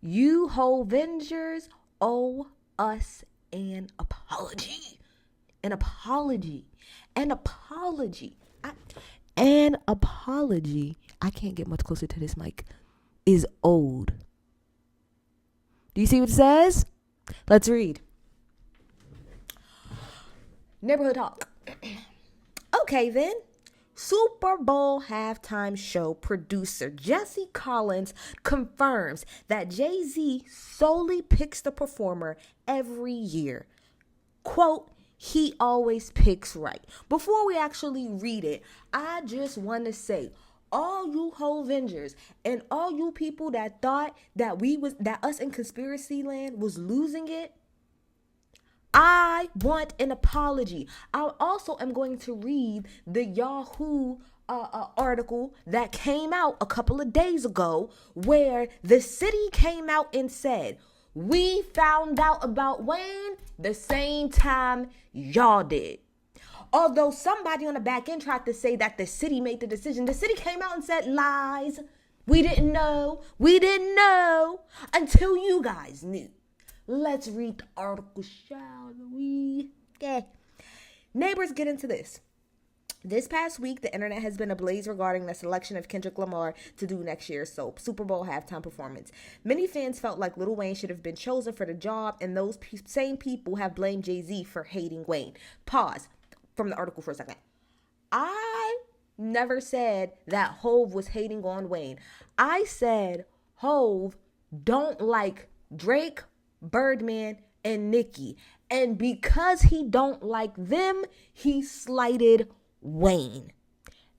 You HOV-ENGERS owe us an apology. An apology. An apology. An apology. I can't get much closer to this mic. Is owed. Do you see what it says? Let's read. Neighborhood talk. Okay, then. Super Bowl halftime show producer Jesse Collins confirms that Jay-Z solely picks the performer every year. Quote, he always picks right. Before we actually read it, I just want to say, all you HOV-ENGERS and all you people that thought that us in conspiracy land was losing it, I want an apology. I also am going to read the Yahoo article that came out a couple of days ago where the city came out and said, we found out about Wayne the same time y'all did. Although somebody on the back end tried to say that the city made the decision, the city came out and said lies. We didn't know. We didn't know until you guys knew. Let's read the article, shall we? Okay. Neighbors, get into this. This past week, the internet has been ablaze regarding the selection of Kendrick Lamar to do next year's Super Bowl halftime performance. Many fans felt like Lil Wayne should have been chosen for the job, and those same people have blamed Jay-Z for hating Wayne. Pause from the article for a second. I never said that Hov was hating on Wayne. I said Hov don't like Drake, Birdman, and Nicki. And because he don't like them, he slighted Wayne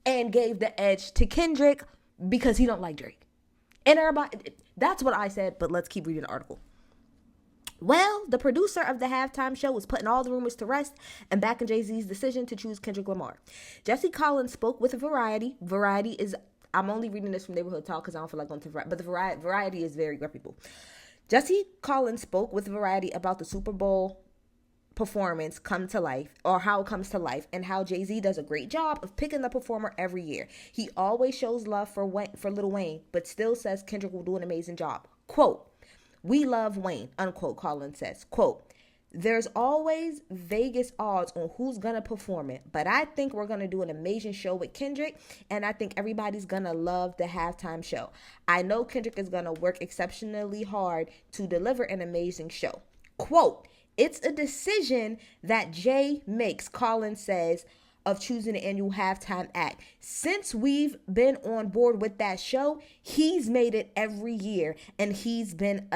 and gave the edge to Kendrick because he don't like Drake. And everybody, that's what I said, but let's keep reading the article. Well, the producer of the halftime show was putting all the rumors to rest and backing Jay-Z's decision to choose Kendrick Lamar. Jesse Collins spoke with Variety. Variety is, I'm only reading this from Neighborhood Talk because I don't feel like going to Variety, but the Variety is very reputable. Jesse Collins spoke with Variety about the Super Bowl performance come to life, or how it comes to life, and how Jay-Z does a great job of picking the performer every year. He always shows love for Lil Wayne, but still says Kendrick will do an amazing job. Quote, we love Wayne, unquote, Collins says. Quote, there's always Vegas odds on who's going to perform it, but I think we're going to do an amazing show with Kendrick, and I think everybody's going to love the halftime show. I know Kendrick is going to work exceptionally hard to deliver an amazing show. Quote, it's a decision that Jay makes, Collins says, of choosing the annual halftime act. Since we've been on board with that show, he's made it every year, and it's been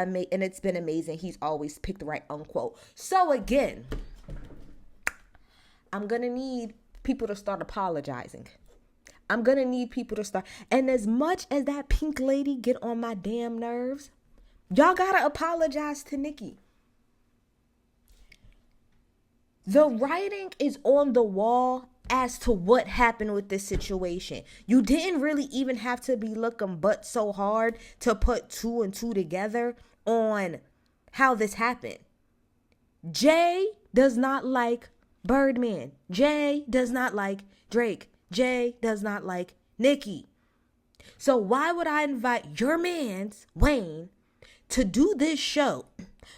amazing. He's always picked the right, unquote. So again, I'm gonna need people to start apologizing. I'm gonna need people to start. And as much as that pink lady get on my damn nerves, y'all gotta apologize to Nicki. The writing is on the wall as to what happened with this situation. You didn't really even have to be looking but so hard to put two and two together on how this happened. Jay does not like Birdman. Jay does not like Drake. Jay does not like Nicki. So why would I invite your man's Wayne to do this show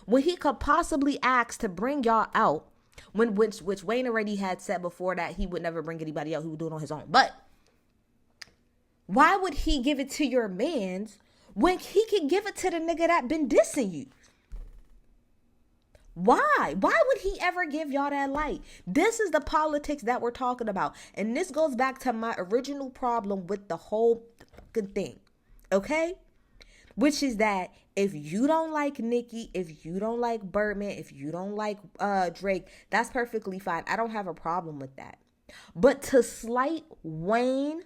when he could possibly ask to bring y'all out? Which Wayne already had said before that he would never bring anybody out. He would do it on his own. But why would he give it to your mans when he could give it to the nigga that been dissing you? Why? Why would he ever give y'all that light? This is the politics that we're talking about. And this goes back to my original problem with the whole fucking thing. Okay? Which is that if you don't like Nicki, if you don't like Birdman, if you don't like Drake, that's perfectly fine. I don't have a problem with that. But to slight Wayne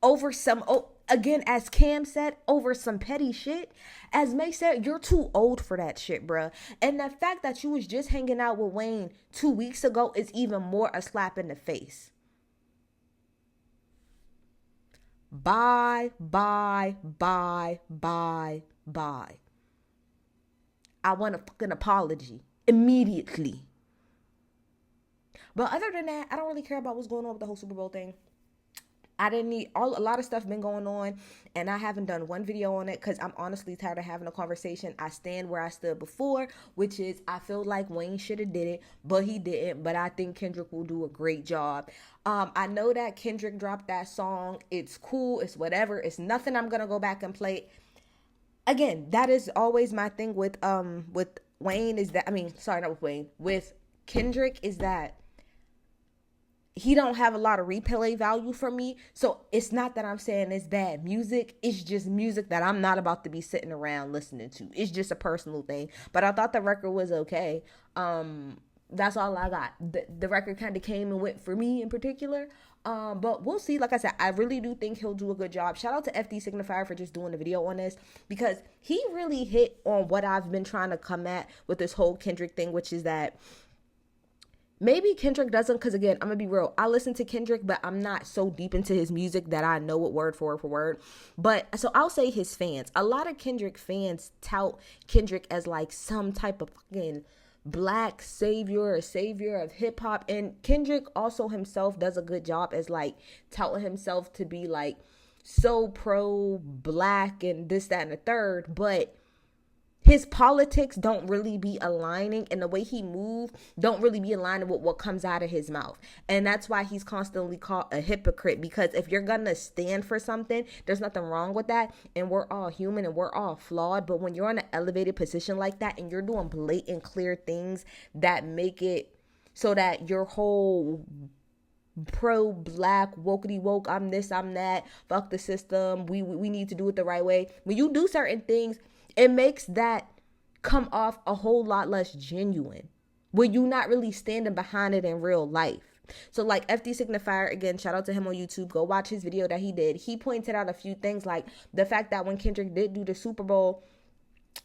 over some, again, as Cam said, over some petty shit, as May said, you're too old for that shit, bruh. And the fact that you was just hanging out with Wayne 2 weeks ago is even more a slap in the face. Bye. I want a fucking apology immediately. But other than that, I don't really care about what's going on with the whole Super Bowl thing. I didn't need a lot of stuff been going on, and I haven't done one video on it because I'm honestly tired of having a conversation. I stand where I stood before, which is I feel like Wayne should have did it, but he didn't. But I think Kendrick will do a great job. I know that Kendrick dropped that song. It's cool. It's whatever. It's nothing I'm gonna go back and play. Again, that is always my thing with Wayne is that, I mean, sorry, not with Wayne, with Kendrick is that he don't have a lot of replay value for me. So it's not that I'm saying it's bad music. It's just music that I'm not about to be sitting around listening to. It's just a personal thing. But I thought the record was okay. That's all I got. The record kind of came and went for me in particular. But we'll see. Like I said, I really do think he'll do a good job. Shout out to FD Signifier for just doing the video on this, because he really hit on what I've been trying to come at with this whole Kendrick thing, which is that maybe Kendrick doesn't, because again, I'm going to be real. I listen to Kendrick, but I'm not so deep into his music that I know it word for word. But so I'll say his fans. A lot of Kendrick fans tout Kendrick as like some type of fucking black savior or savior of hip hop. And Kendrick also himself does a good job as like touting himself to be like so pro black and this, that, and the third. But his politics don't really be aligning, and the way he move don't really be aligning with what comes out of his mouth. And that's why he's constantly called a hypocrite, because if you're gonna stand for something, there's nothing wrong with that, and we're all human and we're all flawed. But when you're in an elevated position like that and you're doing blatant clear things that make it so that your whole pro-black, wokety woke, I'm this, I'm that, fuck the system, we need to do it the right way, when you do certain things, it makes that come off a whole lot less genuine when you're not really standing behind it in real life. So like FD Signifier, again, shout out to him on YouTube. Go watch his video that he did. He pointed out a few things, like the fact that when Kendrick did do the Super Bowl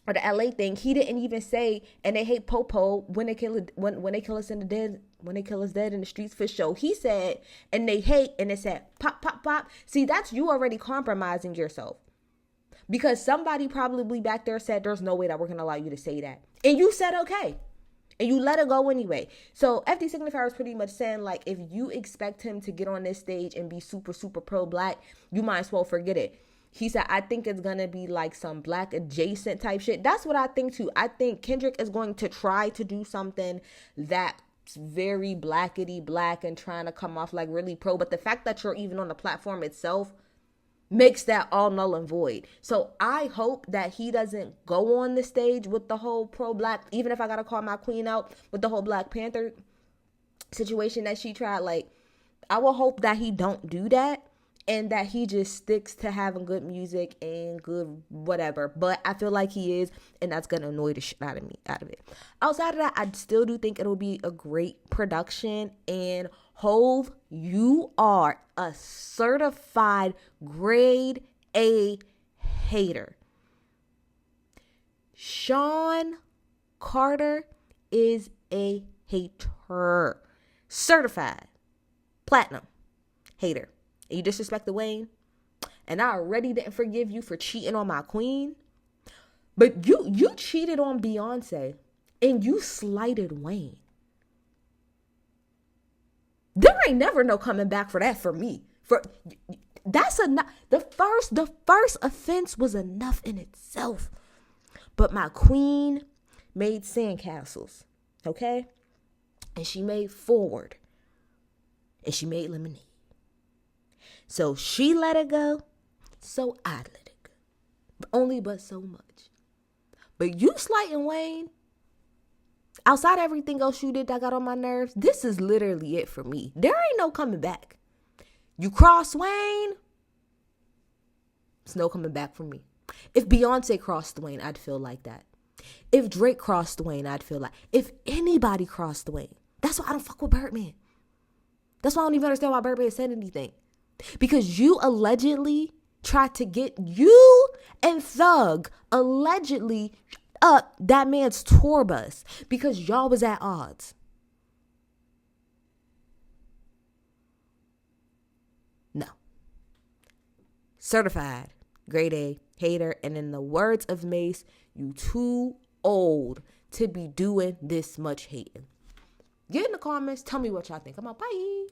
or the LA thing, he didn't even say, and they hate Popo when they kill us in the dead, when they kill us dead in the streets for show. He said, and they hate, and it said pop, pop, pop. See, that's you already compromising yourself. Because somebody probably back there said, there's no way that we're going to allow you to say that. And you said, okay. And you let it go anyway. So FD Signifier is pretty much saying, like, if you expect him to get on this stage and be super, super pro-black, you might as well forget it. He said, I think it's going to be like some black adjacent type shit. That's what I think too. I think Kendrick is going to try to do something that's very blackety black and trying to come off like really pro. But the fact that you're even on the platform itself makes that all null and void. So I hope that he doesn't go on the stage with the whole pro-black, even if I gotta call my queen out with the whole Black Panther situation that she tried. Like, I will hope that he don't do that, and that he just sticks to having good music and good whatever. But I feel like he is, and that's gonna annoy the shit out of it. Outside of that, I still do think it'll be a great production. And Hove, you are a certified grade A hater. Sean Carter is a hater. Certified platinum hater. And you disrespected Wayne, and I already didn't forgive you for cheating on my queen, but you cheated on Beyonce and you slighted Wayne. There ain't never no coming back for that for me. That's enough. The first offense was enough in itself. But my queen made sandcastles, okay? And she made forward. And she made lemonade. So she let it go, so I let it go. But only but so much. But you slighting Wayne, outside of everything else you did that got on my nerves, this is literally it for me. There ain't no coming back. You cross Wayne, it's no coming back for me. If Beyonce crossed Wayne, I'd feel like that. If Drake crossed Wayne, I'd feel like. If anybody crossed Wayne, that's why I don't fuck with Birdman. That's why I don't even understand why Birdman said anything. Because you allegedly tried to get you and Thug allegedly up that man's tour bus because y'all was at odds. No. Certified grade A hater. And in the words of Mace, you too old to be doing this much hating. Get in the comments. Tell me what y'all think. I'm out. Bye.